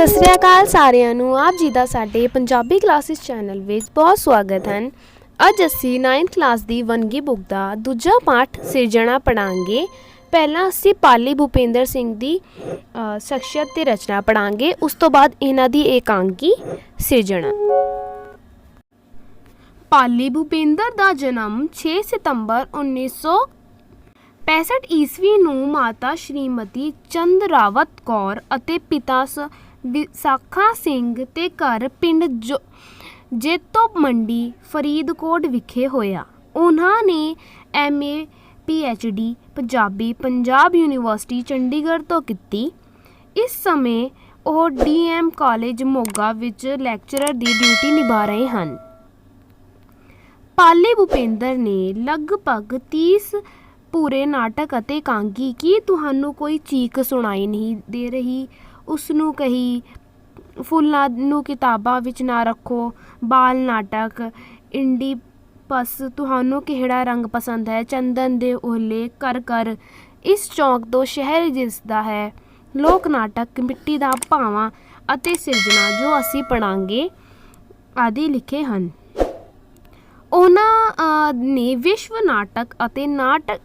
ਸਤਿ ਸ਼੍ਰੀ ਅਕਾਲ ਸਾਰਿਆਂ ਨੂੰ। ਆਪ ਜੀ ਦਾ ਸਾਡੇ ਪੰਜਾਬੀ ਕਲਾਸਿਸ ਚੈਨਲ ਵਿੱਚ ਬਹੁਤ ਸਵਾਗਤ ਹੈ। ਅੱਜ ਅਸੀਂ 9th ਕਲਾਸ ਦੀ ਵੰਨਗੀ ਬੁੱਕ ਦਾ ਦੂਜਾ ਪਾਠ ਸਿਰਜਣਾ ਪੜ੍ਹਾਂਗੇ। ਪਹਿਲਾਂ ਅਸੀਂ ਪਾਲੀ ਭੁਪਿੰਦਰ ਸਿੰਘ ਦੀ ਸ਼ਖਸੀਅਤ ਤੇ ਰਚਨਾ ਪੜ੍ਹਾਂਗੇ। ਉਸ ਤੋਂ ਬਾਅਦ ਇਹਨਾਂ ਦੀ ਇਕਾਂਗੀ ਸਿਰਜਣਾ। ਪਾਲੀ ਭੁਪਿੰਦਰ ਦਾ ਜਨਮ 6 ਸਤੰਬਰ 1965 ਈਸਵੀ ਨੂੰ ਮਾਤਾ ਸ਼੍ਰੀਮਤੀ ਚੰਦਰਾਵਤ ਕੌਰ ਅਤੇ ਪਿਤਾ ਵਿਸਾਖਾ ਸਿੰਘ ਦੇ ਘਰ ਪਿੰਡ ਜੇਤੋ ਮੰਡੀ ਫਰੀਦਕੋਟ ਵਿਖੇ ਹੋਇਆ। ਉਹਨਾਂ ਨੇ MA PhD Punjabi Punjab university Chandigarh ਤੋਂ ਕੀਤੀ। ਇਸ ਸਮੇਂ ਉਹ DM ਕਾਲਜ ਮੋਗਾ ਵਿੱਚ ਲੈਕਚਰਰ ਦੀ ਡਿਊਟੀ ਨਿਭਾ ਰਹੇ ਹਨ। ਪਾਲੀ ਭੁਪਿੰਦਰ ਨੇ ਲਗਭਗ 30 ਪੂਰੇ ਨਾਟਕ ਅਤੇ ਇਕਾਂਗੀ। ਕੀ ਤੁਹਾਨੂੰ ਕੋਈ ਚੀਕ ਸੁਣਾਈ ਨਹੀਂ ਦੇ ਰਹੀ? ਉਸਨੂੰ ਕਹੀ, ਫੁੱਲਾਂ ਨੂੰ ਕਿਤਾਬਾਂ ਵਿੱਚ ਨਾ ਰੱਖੋ, ਬਾਲ ਨਾਟਕ, ਇੰਡੀਪਸ, ਤੁਹਾਨੂੰ ਕਿਹੜਾ ਰੰਗ ਪਸੰਦ ਹੈ, ਚੰਦਨ ਦੇ ਓਲੇ, ਕਰ ਕਰ, ਇਸ ਚੌਂਕ ਤੋਂ ਸ਼ਹਿਰ ਦਿਸਦਾ ਹੈ, ਲੋਕ ਨਾਟਕ, ਮਿੱਟੀ ਦਾ ਭਾਵਾਂ ਅਤੇ ਸਿਰਜਣਾ ਜੋ ਅਸੀਂ ਪੜ੍ਹਾਂਗੇ ਆਦਿ ਲਿਖੇ ਹਨ। ਉਹਨਾਂ ਨੇ ਵਿਸ਼ਵ ਨਾਟਕ ਅਤੇ ਨਾਟਕ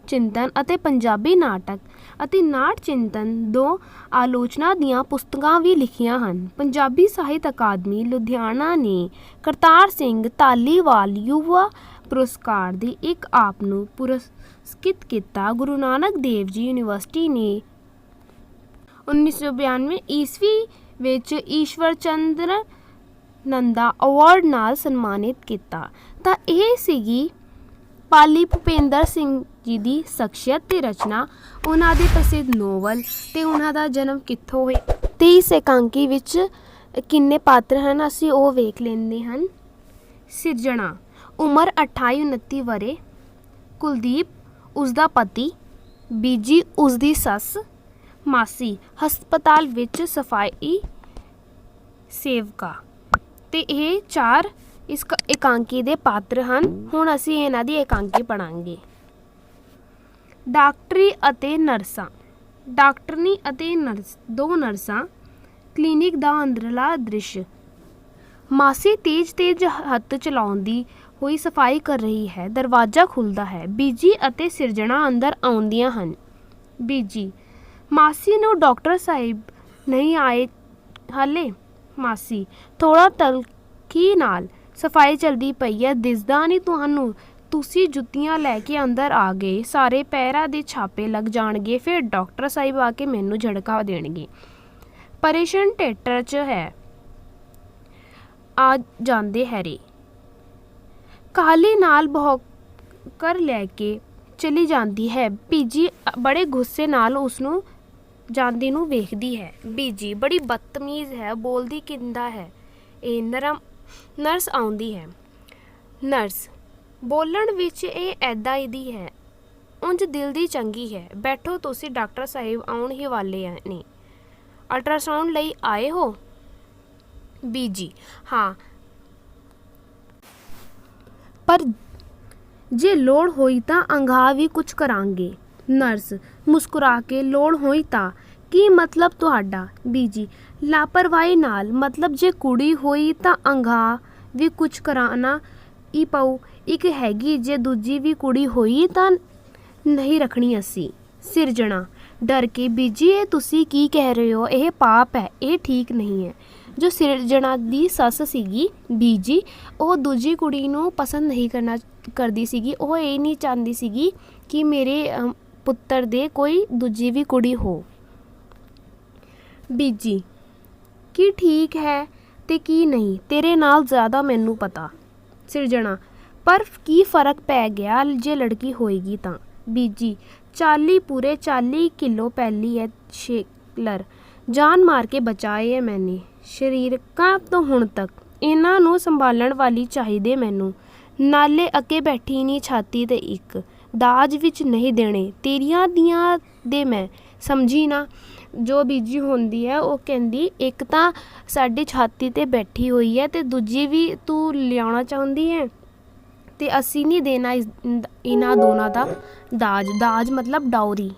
ਚਿੰਤਨ ਅਤੇ ਪੰਜਾਬੀ ਨਾਟਕ ਅਤੇ ਨਾਟ ਚਿੰਤਨ 2 ਆਲੋਚਨਾ ਦੀਆਂ ਪੁਸਤਕਾਂ ਵੀ ਲਿਖੀਆਂ ਹਨ। ਪੰਜਾਬੀ ਸਾਹਿਤ ਅਕਾਦਮੀ ਲੁਧਿਆਣਾ ਨੇ ਕਰਤਾਰ ਸਿੰਘ ਧਾਲੀਵਾਲ ਯੁਵਾ ਪੁਰਸਕਾਰ ਦੇ ਇੱਕ ਆਪ ਨੂੰ ਪੁਰਸਕ੍ਰਿਤ ਕੀਤਾ। ਗੁਰੂ ਨਾਨਕ ਦੇਵ ਜੀ ਯੂਨੀਵਰਸਿਟੀ ਨੇ 1992 ਈਸਵੀ ਵਿੱਚ ਈਸ਼ਵਰ ਚੰਦਰ ਨੰਦਾ ਅਵਾਰਡ ਨਾਲ ਸਨਮਾਨਿਤ ਕੀਤਾ। ਤਾਂ ਇਹ ਸੀਗੀ ਪਾਲੀ ਭੁਪਿੰਦਰ ਸਿੰਘ ਜੀ ਦੀ ਸ਼ਖਸੀਅਤ ਤੇ ਰਚਨਾ, ਉਹਨਾਂ ਦੇ ਪ੍ਰਸਿੱਧ ਨੋਵਲ ਤੇ ਉਹਨਾਂ ਦਾ ਜਨਮ ਕਿੱਥੋਂ ਹੋਇਆ ਤੇ ਇਸ ਇਕਾਂਗੀ ਵਿੱਚ ਕਿੰਨੇ ਪਾਤਰ ਹਨ ਅਸੀਂ ਉਹ ਵੇਖ ਲੈਂਦੇ ਹਨ। ਸਿਰਜਣਾ। ਉਮਰ 28-29 ਵਰ੍ਹੇ। ਕੁਲਦੀਪ ਉਸਦਾ ਪਤੀ, ਬੀਜੀ ਉਸਦੀ ਸੱਸ, ਮਾਸੀ ਹਸਪਤਾਲ ਵਿੱਚ ਸਫਾਈ ਸੇਵਕਾ। ਤੇ ਇਹ 4 ਇਸ ਇਕਾਂਗੀ ਦੇ ਪਾਤਰ ਹਨ। ਹੁਣ ਅਸੀਂ ਇਹਨਾਂ ਦੀ ਇਕਾਂਗੀ ਪੜ੍ਹਾਂਗੇ। ਡਾਕਟਰੀ ਅਤੇ ਨਰਸਾਂ। ਡਾਕਟਰਨੀ ਅਤੇ ਦੋ ਨਰਸਾਂ। ਕਲੀਨਿਕ ਦਾ ਅੰਦਰਲਾ ਦ੍ਰਿਸ਼। ਮਾਸੀ ਤੇਜ਼ ਹੱਥ ਚਲਾਉਂਦੀ ਹੋਈ ਸਫਾਈ ਕਰ ਰਹੀ ਹੈ। ਦਰਵਾਜ਼ਾ ਖੁੱਲ੍ਹਦਾ ਹੈ। ਬੀਜੀ ਅਤੇ ਸਿਰਜਣਾ ਅੰਦਰ ਆਉਂਦੀਆਂ ਹਨ। ਬੀਜੀ। ਮਾਸੀ ਨੂੰ ਡਾਕਟਰ ਸਾਹਿਬ ਨਹੀਂ ਆਏ ਹਾਲੇ? ਮਾਸੀ। ਥੋੜ੍ਹਾ ਤਲਖੀ ਨਾਲ। ਸਫਾਈ ਚੱਲਦੀ ਪਈ ਹੈ, ਦਿਸਦਾ ਨਹੀਂ ਤੁਹਾਨੂੰ? ਤੁਸੀਂ ਜੁੱਤੀਆਂ ਲੈ ਕੇ ਅੰਦਰ ਆ ਗਏ, ਸਾਰੇ ਪੈਰਾਂ ਦੇ ਛਾਪੇ ਲੱਗ ਜਾਣਗੇ, ਫਿਰ ਡਾਕਟਰ ਸਾਹਿਬ ਆ ਕੇ ਮੈਨੂੰ ਝੜਕਾ ਦੇਣਗੇ। ਪੇਸ਼ੈਂਟ ਥੀਏਟਰ 'ਚ ਹੈ, ਆ ਜਾਂਦੇ ਹੈਰੇ। ਕਾਹਲੀ ਨਾਲ ਬਹੋਕਰ ਲੈ ਕੇ ਚਲੀ ਜਾਂਦੀ ਹੈ। ਬੀਜੀ ਬੜੇ ਗੁੱਸੇ ਨਾਲ ਉਸਨੂੰ ਜਾਂਦੀ ਨੂੰ ਵੇਖਦੀ ਹੈ। ਬੀਜੀ। ਬੜੀ ਬਦਤਮੀਜ਼ ਹੈ, ਬੋਲਦੀ ਕਿੱਦਾਂ ਹੈ ਇਹ? ਨਰਸ ਆਉਂਦੀ ਹੈ। ਨਰਸ। ਬੋਲਣ ਵਿੱਚ ਇਹ ਐਦਾਂ ਦੀ ਹੈ, ਉਂਝ ਦਿਲ ਦੀ ਚੰਗੀ ਹੈ। ਬੈਠੋ, ਤੁਸੀਂ ਡਾਕਟਰ ਸਾਹਿਬ ਆਉਣ ਹੀ ਵਾਲੇ ਨੇ। ਅਲਟਰਾਸਾਊਂਡ ਲਈ ਆਏ ਹੋ? ਬੀਜੀ। ਹਾਂ, ਪਰ ਜੇ ਲੋੜ ਹੋਈ ਤਾਂ ਅਗਾਂਹ ਵੀ ਕੁਝ ਕਰਾਂਗੇ। ਨਰਸ ਮੁਸਕਰਾ ਕੇ। ਲੋੜ ਹੋਈ ਤਾਂ? ਕੀ ਮਤਲਬ ਤੁਹਾਡਾ? ਬੀਜੀ। ਲਾਪਰਵਾਹੀ ਨਾਲ ਮਤਲਬ ਜੇ ਕੁੜੀ ਹੋਈ ਤਾਂ ਅਗਾਂਹ ਵੀ ਕੁਝ ਕਰਾਉਣਾ ਹੀ ਪਊ। ਇੱਕ ਹੈਗੀ, ਜੇ ਦੂਜੀ ਵੀ ਕੁੜੀ ਹੋਈ ਤਾਂ ਨਹੀਂ ਰੱਖਣੀ ਅਸੀਂ। ਸਿਰਜਣਾ ਡਰ ਕੇ। ਬੀਜੀ, ਇਹ ਤੁਸੀਂ ਕੀ ਕਹਿ ਰਹੇ ਹੋ? ਇਹ ਪਾਪ ਹੈ, ਇਹ ਠੀਕ ਨਹੀਂ ਹੈ। ਜੋ ਸਿਰਜਣਾ ਦੀ ਸੱਸ ਸੀਗੀ ਬੀਜੀ, ਉਹ ਦੂਜੀ ਕੁੜੀ ਨੂੰ ਪਸੰਦ ਨਹੀਂ ਕਰਦੀ ਸੀਗੀ। ਉਹ ਇਹ ਨਹੀਂ ਚਾਹੁੰਦੀ ਸੀਗੀ ਕਿ ਮੇਰੇ ਪੁੱਤਰ ਦੇ ਕੋਈ ਦੂਜੀ ਵੀ ਕੁੜੀ ਹੋ। ਬੀਜੀ। ਕੀ ਠੀਕ ਹੈ ਤੇ ਕੀ ਨਹੀਂ, ਤੇਰੇ ਨਾਲ ਜ਼ਿਆਦਾ ਮੈਨੂੰ ਪਤਾ। ਸਿਰਜਣਾ। ਪਰ ਕੀ ਫਰਕ ਪੈ ਗਿਆ ਜੇ ਲੜਕੀ ਹੋਏਗੀ ਤਾਂ? ਬੀਜੀ। 40 ਕਿਲੋ ਪਹਿਲੀ ਹੈ ਸ਼ੇਲਰ, ਜਾਨ ਮਾਰ ਕੇ ਬਚਾਏ ਹੈ ਮੈਨੇ ਸ਼ਰੀਕਾਂ ਤੋਂ ਹੁਣ ਤੱਕ। ਇਹਨਾਂ ਨੂੰ ਸੰਭਾਲਣ ਵਾਲੀ ਚਾਹੀਦੇ ਮੈਨੂੰ, ਨਾਲੇ ਅੱਗੇ ਬੈਠੀ ਨਹੀਂ ਛਾਤੀ ਤੇ ਇੱਕ। ਦਾਜ ਵਿੱਚ ਨਹੀਂ ਦੇਣੇ ਤੇਰੀਆਂ ਦੀਆਂ ਦੇ ਮੈਂ ਸਮਝੀ ਨਾ। ਜੋ ਬੀਜੀ ਹੁੰਦੀ ਹੈ ਉਹ ਕਹਿੰਦੀ ਇੱਕ ਤਾਂ ਸਾਡੀ ਛਾਤੀ 'ਤੇ ਬੈਠੀ ਹੋਈ ਹੈ ਅਤੇ ਦੂਜੀ ਵੀ ਤੂੰ ਲਿਆਉਣਾ ਚਾਹੁੰਦੀ ਹੈ ਅਤੇ ਅਸੀਂ ਨਹੀਂ ਦੇਣਾ ਇਹਨਾਂ ਦੋਨਾਂ ਦਾ ਦਾਜ। ਦਾਜ ਮਤਲਬ ਡਾਊਰੀ।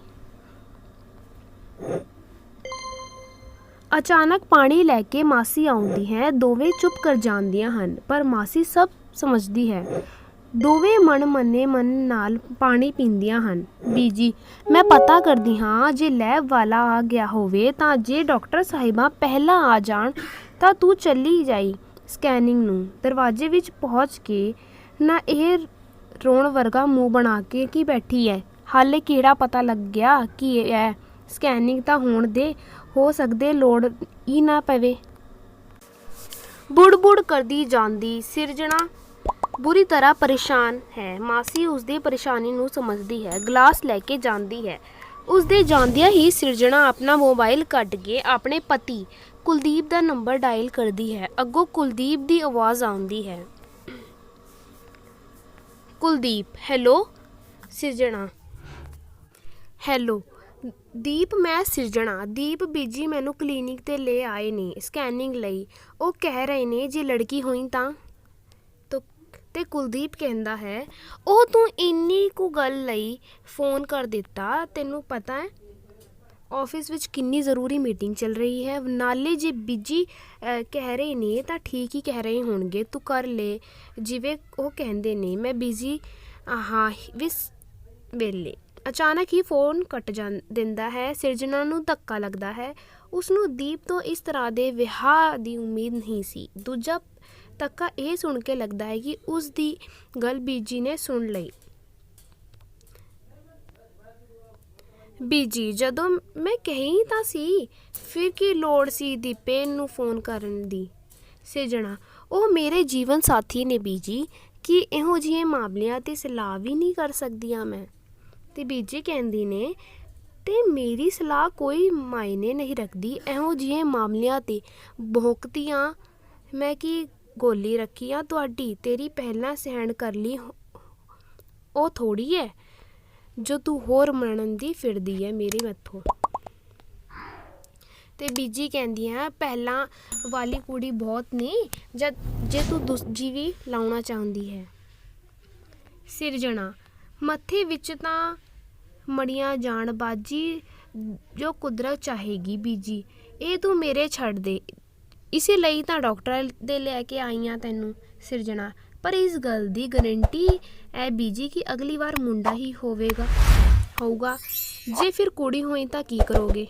ਅਚਾਨਕ ਪਾਣੀ ਲੈ ਕੇ ਮਾਸੀ ਆਉਂਦੀ ਹੈ। ਦੋਵੇਂ ਚੁੱਪ ਕਰ ਜਾਂਦੀਆਂ ਹਨ, ਪਰ ਮਾਸੀ ਸਭ ਸਮਝਦੀ ਹੈ। ਦੋਵੇਂ ਮਨ ਨਾਲ ਪਾਣੀ ਪੀਂਦੀਆਂ ਹਨ। ਬੀਜੀ, ਮੈਂ ਪਤਾ ਕਰਦੀ ਹਾਂ, ਜੇ ਲੈਬ ਵਾਲਾ ਆ ਗਿਆ ਹੋਵੇ ਤਾਂ ਜੇ ਡਾਕਟਰ ਸਾਹਿਬਾਂ ਪਹਿਲਾਂ ਆ ਜਾਣ ਤਾਂ ਤੂੰ ਚਲੀ ਜਾਈ ਸਕੈਨਿੰਗ ਨੂੰ। ਦਰਵਾਜ਼ੇ ਵਿੱਚ ਪਹੁੰਚ ਕੇ ਨਾ ਇਹ ਰੋਣ ਵਰਗਾ ਮੂੰਹ ਬਣਾ ਕੇ ਕੀ ਬੈਠੀ ਹੈ? ਹਾਲੇ ਕਿਹੜਾ ਪਤਾ ਲੱਗਿਆ ਕੀ ਹੈ? ਸਕੈਨਿੰਗ ਤਾਂ ਹੋਣ ਦੇ, ਹੋ ਸਕਦੇ ਲੋੜ ਹੀ ਨਾ ਪਵੇ। ਬੁੜ ਕਰਦੀ ਜਾਂਦੀ ਸਿਰਜਣਾ ਬੁਰੀ ਤਰ੍ਹਾਂ ਪਰੇਸ਼ਾਨ ਹੈ। ਮਾਸੀ ਉਸਦੀ ਪਰੇਸ਼ਾਨੀ ਨੂੰ ਸਮਝਦੀ ਹੈ, ਗਲਾਸ ਲੈ ਕੇ ਜਾਂਦੀ ਹੈ। ਉਸਦੇ ਜਾਂਦਿਆਂ ਹੀ ਸਿਰਜਣਾ ਆਪਣਾ ਮੋਬਾਈਲ ਕੱਢ ਕੇ ਆਪਣੇ ਪਤੀ ਕੁਲਦੀਪ ਦਾ ਨੰਬਰ ਡਾਇਲ ਕਰਦੀ ਹੈ। ਅੱਗੋਂ ਕੁਲਦੀਪ ਦੀ ਆਵਾਜ਼ ਆਉਂਦੀ ਹੈ। ਕੁਲਦੀਪ, ਹੈਲੋ। ਸਿਰਜਣਾ, ਹੈਲੋ ਦੀਪ, ਮੈਂ ਸਿਰਜਣਾ। ਦੀਪ ਬੀਜੀ ਮੈਨੂੰ ਕਲੀਨਿਕ 'ਤੇ ਲੈ ਆਏ ਨੇ ਸਕੈਨਿੰਗ ਲਈ। ਉਹ ਕਹਿ ਰਹੇ ਨੇ ਜੇ ਲੜਕੀ ਹੋਈ ਤਾਂ। ਤੇ ਕੁਲਦੀਪ ਕਹਿੰਦਾ ਹੈ, ਉਹ ਤੂੰ ਇੰਨੀ ਕੁ ਗੱਲ ਲਈ ਫੋਨ ਕਰ ਦਿੱਤਾ? ਤੈਨੂੰ ਪਤਾ ਹੈ ਆਫਿਸ ਵਿੱਚ ਕਿੰਨੀ ਜ਼ਰੂਰੀ ਮੀਟਿੰਗ ਚੱਲ ਰਹੀ ਹੈ। ਨਾਲੇ ਜੇ ਬੀਜੀ ਕਹਿ ਰਹੇ ਨੇ ਤਾਂ ਠੀਕ ਹੀ ਕਹਿ ਰਹੇ ਹੋਣਗੇ। ਤੂੰ ਕਰ ਲੈ ਜਿਵੇਂ ਉਹ ਕਹਿੰਦੇ ਨੇ, ਮੈਂ ਬਿਜ਼ੀ ਹਾਂ ਇਸ ਵੇਲੇ। ਅਚਾਨਕ ਹੀ ਫੋਨ ਕੱਟ ਦਿੰਦਾ ਹੈ। ਸਿਰਜਣਾ ਨੂੰ ਧੱਕਾ ਲੱਗਦਾ ਹੈ। ਉਸਨੂੰ ਦੀਪ ਤੋਂ ਇਸ ਤਰ੍ਹਾਂ ਦੇ ਵਿਆਹ ਦੀ ਉਮੀਦ ਨਹੀਂ ਸੀ। ਦੂਜਾ ਧੱਕਾ ਇਹ ਸੁਣ ਕੇ ਲੱਗਦਾ ਹੈ ਕਿ ਉਸ ਦੀ ਗੱਲ ਬੀਜੀ ਨੇ ਸੁਣ ਲਈ। ਬੀਜੀ, ਜਦੋਂ ਮੈਂ ਕਹੀ ਤਾਂ ਸੀ, ਫਿਰ ਕੀ ਲੋੜ ਸੀ ਦੀਪੇ ਨੂੰ ਫੋਨ ਕਰਨ ਦੀ? ਸਿਰਜਣਾ, ਉਹ ਮੇਰੇ ਜੀਵਨ ਸਾਥੀ ਨੇ ਬੀਜੀ, ਕਿ ਇਹੋ ਜਿਹੇ ਮਾਮਲਿਆਂ 'ਤੇ ਸਲਾਹ ਵੀ ਨਹੀਂ ਕਰ ਸਕਦੀਆਂ ਮੈਂ? ਤੇ ਬੀਜੀ ਕਹਿੰਦੀ ਨੇ, ਤੇ ਮੇਰੀ ਸਲਾਹ ਕੋਈ ਮਾਇਨੇ ਨਹੀਂ ਰੱਖਦੀ ਇਹੋ ਜਿਹੇ ਮਾਮਲਿਆਂ 'ਤੇ। ਭੌਂਕਦੀਆਂ ਮੈਂ ਕੀ ਗੋਲੀ ਰੱਖੀ ਆ ਤੁਹਾਡੀ? ਤੇਰੀ ਪਹਿਲਾਂ ਸਹਿਣ ਕਰ ਲਈ ਉਹ ਥੋੜ੍ਹੀ ਹੈ ਜੋ ਤੂੰ ਹੋਰ ਮੰਨਣ ਦੀ ਫਿਰਦੀ ਹੈ ਮੇਰੇ ਮੱਥੋਂ। ਤੇ ਬੀਜੀ ਕਹਿੰਦੀ ਹੈ, ਪਹਿਲਾਂ ਵਾਲੀ ਕੁੜੀ ਬਹੁਤ ਨੇ ਜੇ ਤੂੰ ਦੂਜੀ ਵੀ ਲਾਉਣਾ ਚਾਹੁੰਦੀ ਹੈ। ਸਿਰਜਣਾ, ਮੱਥੇ ਵਿੱਚ ਤਾਂ ਮੜੀਆਂ ਜਾਣ ਬਾਜੀ, ਜੋ ਕੁਦਰਤ ਚਾਹੇਗੀ ਬੀਜੀ। ਇਹ ਤੂੰ ਮੇਰੇ ਛੱਡ ਦੇ, ਇਸੇ ਲਈ ਤਾਂ ਡਾਕਟਰ ਦੇ ਲੈ ਕੇ ਆਈ ਹਾਂ ਤੈਨੂੰ। ਸਿਰਜਣਾ, ਪਰ ਇਸ ਗੱਲ ਦੀ ਗਰੰਟੀ ਹੈ ਬੀਜੀ ਕਿ ਅਗਲੀ ਵਾਰ ਮੁੰਡਾ ਹੀ ਹੋਊਗਾ। ਜੇ ਫਿਰ ਕੁੜੀ ਹੋਈ ਤਾਂ ਕੀ ਕਰੋਗੇ?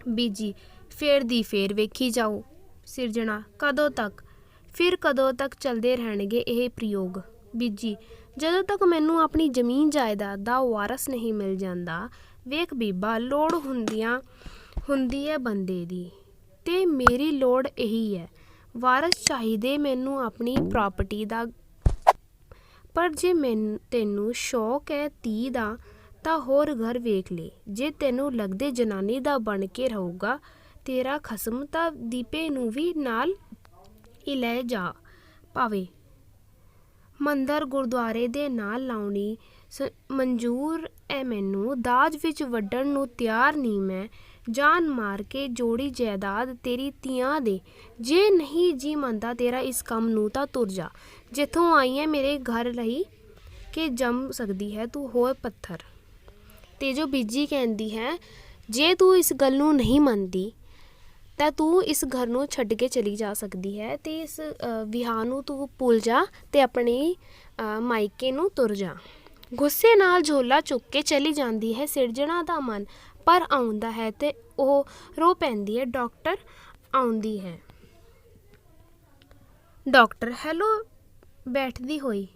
ਬੀਜੀ, ਫੇਰ ਦੀ ਫੇਰ ਵੇਖੀ ਜਾਓ। ਸਿਰਜਣਾ, ਕਦੋਂ ਤੱਕ ਚੱਲਦੇ ਰਹਿਣਗੇ ਇਹ ਪ੍ਰਯੋਗ? ਬੀਜੀ, ਜਦੋਂ ਤੱਕ ਮੈਨੂੰ ਆਪਣੀ ਜ਼ਮੀਨ ਜਾਇਦਾਦ ਦਾ ਵਾਰਸ ਨਹੀਂ ਮਿਲ ਜਾਂਦਾ। ਵੇਖ ਬੀਬਾ, ਲੋੜ ਹੁੰਦੀ ਹੈ ਬੰਦੇ ਦੀ, ਤੇ ਮੇਰੀ ਲੋੜ ਇਹੀ ਹੈ, ਵਾਰਸ ਚਾਹੀਦੇ ਮੈਨੂੰ ਆਪਣੀ ਪ੍ਰਾਪਰਟੀ ਦਾ। ਪਰ ਜੇ ਤੈਨੂੰ ਸ਼ੌਕ ਹੈ ਧੀ ਦਾ ਤਾਂ ਹੋਰ ਘਰ ਵੇਖ ਲੈ। ਜੇ ਤੈਨੂੰ ਲੱਗਦੇ ਜਨਾਨੀ ਦਾ ਬਣ ਕੇ ਰਹੂਗਾ ਤੇਰਾ ਖਸਮ, ਤਾਂ ਦੀਪੇ ਨੂੰ ਵੀ ਨਾਲ ਹੀ ਲੈ ਜਾ ਪਾਵੇ। ਮੰਦਰ ਗੁਰਦੁਆਰੇ ਦੇ ਨਾਲ ਲਾਉਣੀ ਮਨਜ਼ੂਰ ਹੈ ਮੈਨੂੰ, ਦਾਜ ਵਿੱਚ ਵੱਢਣ ਨੂੰ ਤਿਆਰ ਨਹੀਂ ਮੈਂ। ਜਾਨ ਮਾਰ ਕੇ ਜੋੜੀ ਜਾਇਦਾਦ ਤੇਰੀ ਧੀਆਂ ਦੇ। ਜੇ ਨਹੀਂ ਜੀ ਮੰਨਦਾ ਤੇਰਾ ਇਸ ਕੰਮ ਨੂੰ ਤਾਂ ਤੁਰ ਜਾ। ਜਿੱਥੋਂ ਆਈ ਹੈ ਮੇਰੇ ਘਰ ਲਈ ਕਿ ਜੰਮ ਸਕਦੀ ਹੈ ਤੂੰ ਹੋਰ ਪੱਥਰ। ਤੇ ਜੋ ਬੀਜੀ ਕਹਿੰਦੀ ਹੈ, ਜੇ ਤੂੰ ਇਸ ਗੱਲ ਨੂੰ ਨਹੀਂ ਮੰਨਦੀ ਤਾਂ ਤੂੰ ਇਸ ਘਰ ਨੂੰ ਛੱਡ ਕੇ ਚਲੀ ਜਾ ਸਕਦੀ ਹੈ, ਤੇ ਇਸ ਵਿਆਹ ਨੂੰ ਤੂੰ ਭੁੱਲ ਜਾ ਤੇ ਆਪਣੀ ਮਾਇਕੇ ਨੂੰ ਤੁਰ ਜਾ। ਗੁੱਸੇ ਨਾਲ ਝੋਲਾ ਚੁੱਕ ਕੇ ਚਲੀ ਜਾਂਦੀ ਹੈ ਸਿਰਜਣਾ ਦਾ ਮਨ ਪਰ ਆਉਂਦਾ ਹੈ ਤੇ ਉਹ ਰੋ ਪੈਂਦੀ ਹੈ। ਡਾਕਟਰ ਆਉਂਦੀ ਹੈ। Doctor, hello. ਬੈਠਦੀ ਹੋਈ,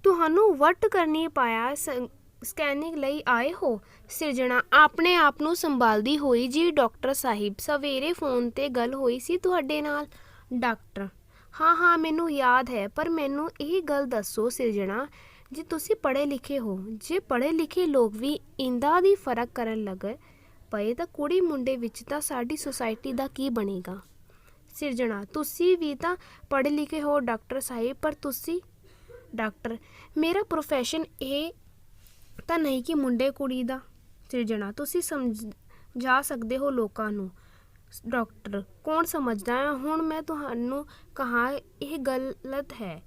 ਤੁਹਾਨੂੰ ਵਟ ਕਰਨੀ ਪਾਇਆ ਸਕੈਨਿੰਗ ਲਈ ਆਏ ਹੋ? ਸਿਰਜਣਾ, ਆਪਣੇ ਆਪ ਨੂੰ ਸੰਭਾਲਦੀ ਹੋਈ, ਜੀ ਡਾਕਟਰ ਸਾਹਿਬ, ਸਵੇਰੇ ਫੋਨ 'ਤੇ ਗੱਲ ਹੋਈ ਸੀ ਤੁਹਾਡੇ ਨਾਲ। ਡਾਕਟਰ, ਹਾਂ ਮੈਨੂੰ ਯਾਦ ਹੈ, ਪਰ ਮੈਨੂੰ ਇਹ ਗੱਲ ਦੱਸੋ ਸਿਰਜਣਾ, ਜੇ ਤੁਸੀਂ ਪੜ੍ਹੇ ਲਿਖੇ ਹੋ, ਜੇ ਪੜ੍ਹੇ ਲਿਖੇ ਲੋਕ ਵੀ ਇੰਦਾ ਦੀ ਫਰਕ ਕਰਨ ਲੱਗ ਪਏ ਤਾਂ ਕੁੜੀ ਮੁੰਡੇ ਵਿੱਚ ਤਾਂ ਸਾਡੀ ਸੁਸਾਇਟੀ ਦਾ ਕੀ ਬਣੇਗਾ? ਸਿਰਜਣਾ, ਤੁਸੀਂ ਵੀ ਤਾਂ ਪੜ੍ਹੇ ਲਿਖੇ ਹੋ ਡਾਕਟਰ ਸਾਹਿਬ, ਪਰ ਤੁਸੀਂ। ਡਾਕਟਰ, ਮੇਰਾ ਪ੍ਰੋਫੈਸ਼ਨ ਇਹ ਤਾਂ ਨਹੀਂ ਕਿ ਮੁੰਡੇ ਕੁੜੀ ਦਾ। ਸਿਰਜਣਾ, ਤੁਸੀਂ ਸਮਝਾ ਸਕਦੇ ਹੋ ਲੋਕਾਂ ਨੂੰ। ਡਾਕਟਰ, ਕੌਣ ਸਮਝਦਾ ਹੈ? ਹੁਣ ਮੈਂ ਤੁਹਾਨੂੰ ਕਹਾਂ ਇਹ ਗਲਤ ਹੈ,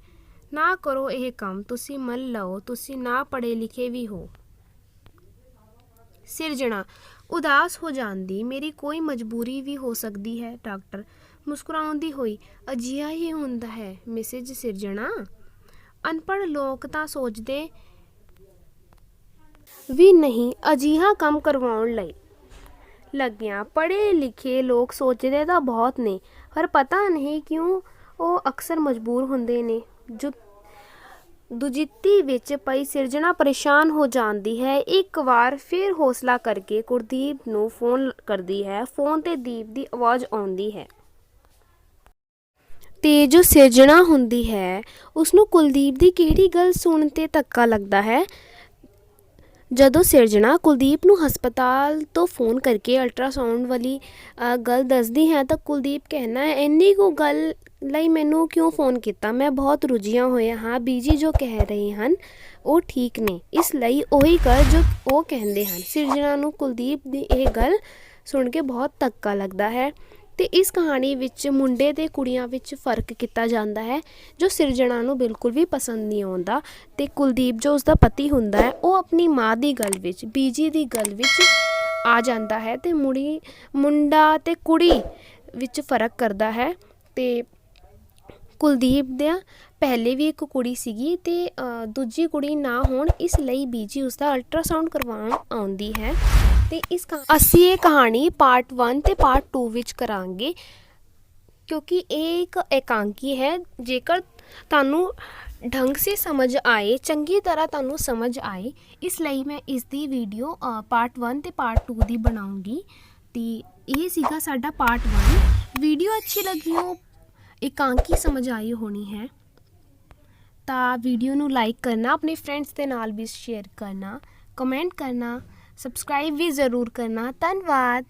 ਨਾ ਕਰੋ ਇਹ ਕੰਮ। ਤੁਸੀਂ ਮੰਨ ਲਓ ਤੁਸੀਂ ਨਾ ਪੜ੍ਹੇ ਲਿਖੇ ਵੀ ਹੋ। ਸਿਰਜਣਾ ਉਦਾਸ ਹੋ ਜਾਂਦੀ। ਮੇਰੀ ਕੋਈ ਮਜਬੂਰੀ ਵੀ ਹੋ ਸਕਦੀ ਹੈ। ਡਾਕਟਰ ਮੁਸਕਰਾਉਂਦੀ ਹੋਈ, ਅਜਿਹਾ ਹੀ ਹੁੰਦਾ ਹੈ ਮਿਸਿਜ਼ ਸਿਰਜਣਾ। ਅਨਪੜ੍ਹ ਲੋਕ ਤਾਂ ਸੋਚਦੇ ਵੀ ਨਹੀਂ ਅਜਿਹਾ ਕੰਮ ਕਰਵਾਉਣ ਲਈ ਲੱਗਿਆ। ਪੜ੍ਹੇ ਲਿਖੇ ਲੋਕ ਸੋਚਦੇ ਤਾਂ ਬਹੁਤ ਨੇ, ਪਰ ਪਤਾ ਨਹੀਂ ਕਿਉਂ ਉਹ ਅਕਸਰ ਮਜਬੂਰ ਹੁੰਦੇ ਨੇ। ਦੁਜਿੱਤੀ ਵਿੱਚ ਪਈ ਸਿਰਜਣਾ ਪਰੇਸ਼ਾਨ ਹੋ ਜਾਂਦੀ ਹੈ। ਇੱਕ ਵਾਰ ਫਿਰ ਹੌਸਲਾ ਕਰਕੇ ਕੁਲਦੀਪ ਨੂੰ ਫੋਨ ਕਰਦੀ ਹੈ। ਫੋਨ ਤੇ ਦੀਪ ਦੀ ਆਵਾਜ਼ ਆਉਂਦੀ ਹੈ ਤੇ ਜੋ ਸਿਰਜਣਾ ਹੁੰਦੀ ਹੈ ਉਸਨੂੰ ਕੁਲਦੀਪ ਦੀ ਕਿਹੜੀ ਗੱਲ ਸੁਣ ਤੇ ਧੱਕਾ ਲੱਗਦਾ ਹੈ। ਜਦੋਂ ਸਿਰਜਣਾ ਕੁਲਦੀਪ ਨੂੰ ਹਸਪਤਾਲ ਤੋਂ ਫੋਨ ਕਰਕੇ ਅਲਟਰਾਸਾਊਂਡ ਵਾਲੀ ਗੱਲ ਦੱਸਦੀ ਹੈ ਤਾਂ ਕੁਲਦੀਪ ਕਹਿੰਦਾ ਹੈ, ਇੰਨੀ ਕੁ ਗੱਲ ਲਈ ਮੈਨੂੰ ਕਿਉਂ ਫੋਨ ਕੀਤਾ? ਮੈਂ ਬਹੁਤ ਰੁੱਝਿਆ ਹੋਇਆ ਹਾਂ। ਬੀਜੀ ਜੋ ਕਹਿ ਰਹੇ ਹਨ ਉਹ ਠੀਕ ਨੇ, ਇਸ ਲਈ ਉਹੀ ਕਰ ਜੋ ਉਹ ਕਹਿੰਦੇ ਹਨ। ਸਿਰਜਣਾ ਨੂੰ ਕੁਲਦੀਪ ਦੀ ਇਹ ਗੱਲ ਸੁਣ ਕੇ ਬਹੁਤ ਧੱਕਾ ਲੱਗਦਾ ਹੈ। ਅਤੇ ਇਸ ਕਹਾਣੀ ਵਿੱਚ ਮੁੰਡੇ ਅਤੇ ਕੁੜੀਆਂ ਵਿੱਚ ਫ਼ਰਕ ਕੀਤਾ ਜਾਂਦਾ ਹੈ, ਜੋ ਸਿਰਜਣਾ ਨੂੰ ਬਿਲਕੁਲ ਵੀ ਪਸੰਦ ਨਹੀਂ ਆਉਂਦਾ। ਅਤੇ ਕੁਲਦੀਪ ਜੋ ਉਸਦਾ ਪਤੀ ਹੁੰਦਾ ਹੈ ਉਹ ਆਪਣੀ ਮਾਂ ਦੀ ਗੱਲ ਵਿੱਚ, ਬੀਜੀ ਦੀ ਗੱਲ ਵਿੱਚ ਆ ਜਾਂਦਾ ਹੈ ਅਤੇ ਮੁੰਡਾ ਅਤੇ ਕੁੜੀ ਵਿੱਚ ਫ਼ਰਕ ਕਰਦਾ ਹੈ। ਅਤੇ ਕੁਲਦੀਪ ਦਾ ਪਹਿਲੇ ਵੀ ਇੱਕ ਕੁੜੀ ਸੀਗੀ ਅਤੇ ਦੂਜੀ ਕੁੜੀ ਨਾ ਹੋਣ, ਇਸ ਲਈ ਬੀਜੀ ਉਸਦਾ ਅਲਟਰਾਸਾਊਂਡ ਕਰਵਾਉਣ ਆਉਂਦੀ ਹੈ। ਅਤੇ ਅਸੀਂ ਇਹ ਕਹਾਣੀ ਪਾਰਟ 1 ਅਤੇ ਪਾਰਟ 2 ਵਿੱਚ ਕਰਾਂਗੇ, ਕਿਉਂਕਿ ਇਹ ਇੱਕ ਇਕਾਂਗੀ ਹੈ। ਜੇਕਰ ਤੁਹਾਨੂੰ ਢੰਗ ਸੇ ਸਮਝ ਆਏ, ਚੰਗੀ ਤਰ੍ਹਾਂ ਤੁਹਾਨੂੰ ਸਮਝ ਆਏ, ਇਸ ਲਈ ਮੈਂ ਇਸ ਦੀ ਵੀਡੀਓ ਪਾਰਟ 1 ਅਤੇ ਪਾਰਟ 2 ਦੀ ਬਣਾਉਂਗੀ। ਅਤੇ ਇਹ ਸੀਗਾ ਸਾਡਾ ਪਾਰਟ 1। ਵੀਡੀਓ ਅੱਛੀ ਲੱਗੀ ਹੋ, ਇਕਾਂਗੀ ਸਮਝ ਆਈ ਹੋਣੀ ਹੈ, ਤਾਂ ਵੀਡੀਓ ਨੂੰ ਲਾਈਕ ਕਰਨਾ, ਆਪਣੇ ਫਰੈਂਡਸ ਦੇ ਨਾਲ ਵੀ ਸ਼ੇਅਰ ਕਰਨਾ, ਕਮੈਂਟ ਕਰਨਾ, ਸਬਸਕ੍ਰਾਈਬ ਵੀ ਜ਼ਰੂਰ ਕਰਨਾ। ਧੰਨਵਾਦ।